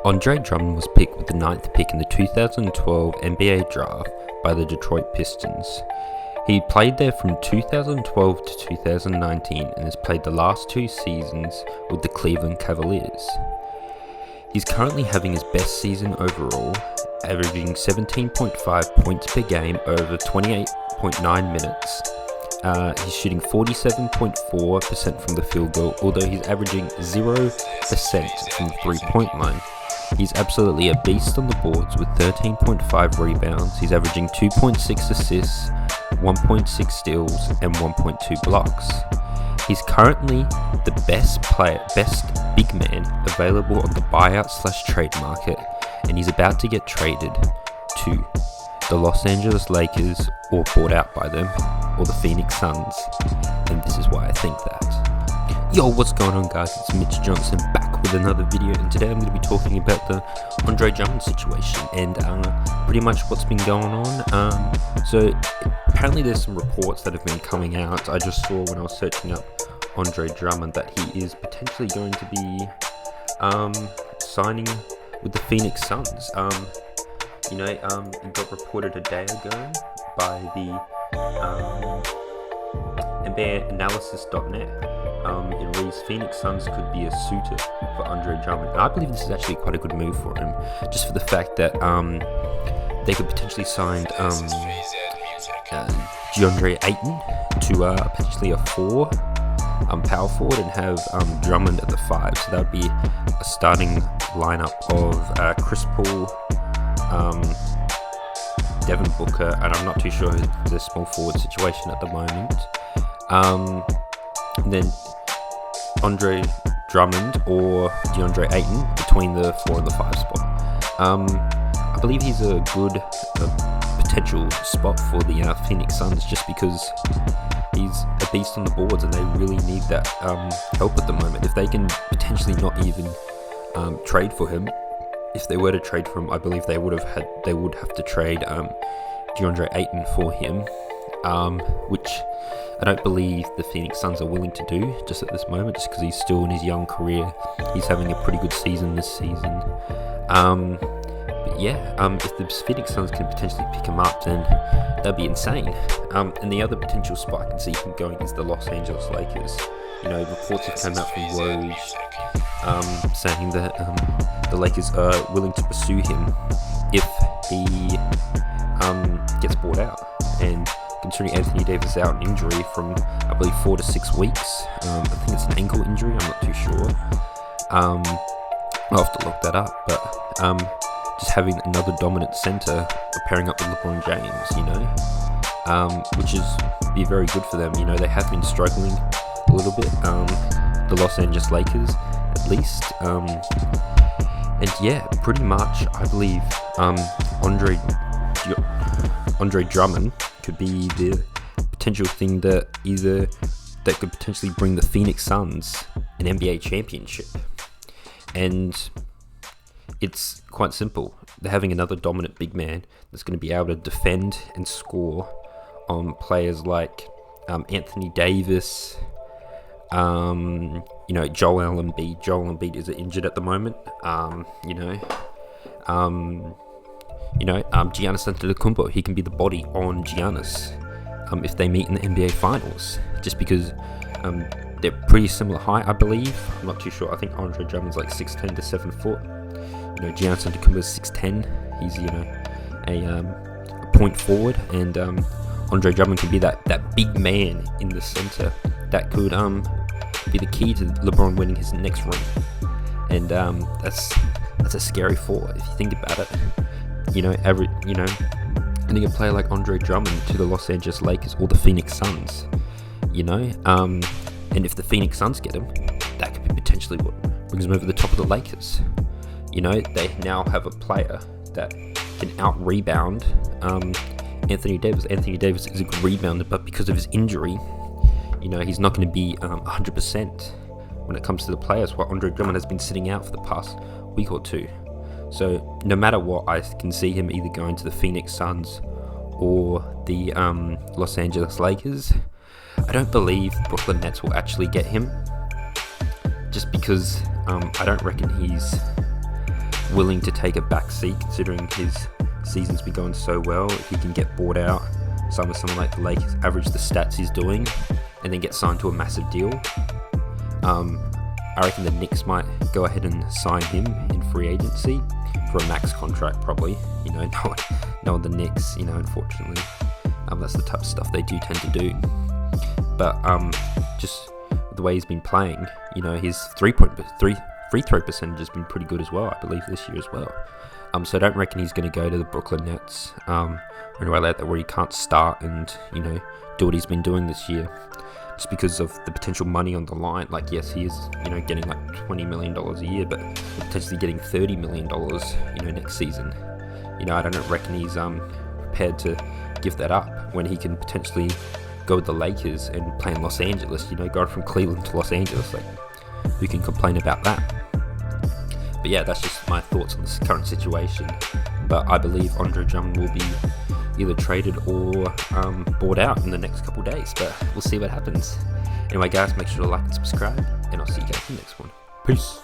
Andre Drummond was picked with the 9th pick in the 2012 NBA draft by the Detroit Pistons. He played there from 2012 to 2019 and has played the last 2 seasons with the Cleveland Cavaliers. He's currently having his best season overall, averaging 17.5 points per game over 28.9 minutes. He's shooting 47.4% from the field goal, although he's averaging 0% from the 3-point line. He's absolutely a beast on the boards with 13.5 rebounds. He's averaging 2.6 assists, 1.6 steals, and 1.2 blocks. He's currently the best big man available on the buyout/trade market, and he's about to get traded to the Los Angeles Lakers or bought out by them, or the Phoenix Suns, and this is why I think that. Yo, what's going on, guys? It's Mitch Johnson back with another video, and today I'm going to be talking about the Andre Drummond situation and pretty much what's been going on. So apparently there's some reports that have been coming out. I just saw when I was searching up Andre Drummond that he is potentially going to be signing with the Phoenix Suns. It got reported a day ago by the NBAanalysis.net. It reads Phoenix Suns could be a suitor for Andre Drummond. And I believe this is actually quite a good move for him, just for the fact that they could potentially sign DeAndre Ayton to potentially a 4 power forward and have Drummond at the 5. So that would be a starting lineup of Chris Paul, Devin Booker, and I'm not too sure the small forward situation at the moment. And then Andre Drummond or DeAndre Ayton between the 4 and the 5 spot. I believe he's a good potential spot for the Phoenix Suns, just because he's a beast on the boards and they really need that help at the moment. If they can potentially not even trade for him, if they were to trade for him, I believe they would have to trade DeAndre Ayton for him, which I don't believe the Phoenix Suns are willing to do just at this moment, just because he's still in his young career. He's having a pretty good season this season. If the Phoenix Suns can potentially pick him up, then that'd be insane. And the other potential spot I can see him going is the Los Angeles Lakers. Reports have come out from Woj saying that the Lakers are willing to pursue him if he gets bought out. And considering Anthony Davis is out on injury from, I believe, 4 to 6 weeks. I think it's an ankle injury, I'm not too sure. I'll have to look that up, but just having another dominant center pairing up with LeBron James, which is be very good for them. They have been struggling a little bit, the Los Angeles Lakers at least. Pretty much I believe Andre Drummond could be the potential thing that could potentially bring the Phoenix Suns an NBA championship. And it's quite simple. They're having another dominant big man that's going to be able to defend and score on players like Anthony Davis, Joel Embiid. Joel Embiid is injured at the moment. Giannis Antetokounmpo, he can be the body on Giannis if they meet in the NBA Finals, just because they're pretty similar height, I believe. I'm not too sure. I think Andre Drummond's like 6'10 to 7 foot. Giannis Antetokounmpo's 6'10. He's a point forward, and Andre Drummond can be that big man in the center that could be the key to LeBron winning his next ring. And that's a scary thought if you think about it. Adding a player like Andre Drummond to the Los Angeles Lakers or the Phoenix Suns, and if the Phoenix Suns get him, that could be potentially what brings him over the top of the Lakers. They now have a player that can out-rebound Anthony Davis. Anthony Davis is a good rebounder, but because of his injury, he's not going to be 100% when it comes to the players, while Andre Drummond has been sitting out for the past week or two. So no matter what, I can see him either going to the Phoenix Suns or the Los Angeles Lakers. I don't believe Brooklyn Nets will actually get him, just because I don't reckon he's willing to take a back seat considering his season's been going so well. If he can get bought out, sign with someone like the Lakers, average the stats he's doing, and then get signed to a massive deal. I reckon the Knicks might go ahead and sign him in free agency for a max contract, probably. Knowing the Knicks, unfortunately, that's the type of stuff they do tend to do. But just the way he's been playing, his free throw percentage has been pretty good as well, I believe, this year as well. So I don't reckon he's going to go to the Brooklyn Nets or anywhere like that where he can't start and do what he's been doing this year, just because of the potential money on the line. Like, yes, he is getting like $20 million a year, but potentially getting $30 million next season. I don't reckon he's prepared to give that up when he can potentially go with the Lakers and play in Los Angeles. Going from Cleveland to Los Angeles, like, who can complain about that? But yeah, that's just my thoughts on this current situation. But I believe Andre Drummond will be either traded or bought out in the next couple of days. But we'll see what happens. Anyway, guys, make sure to like and subscribe, and I'll see you guys in the next one. Peace.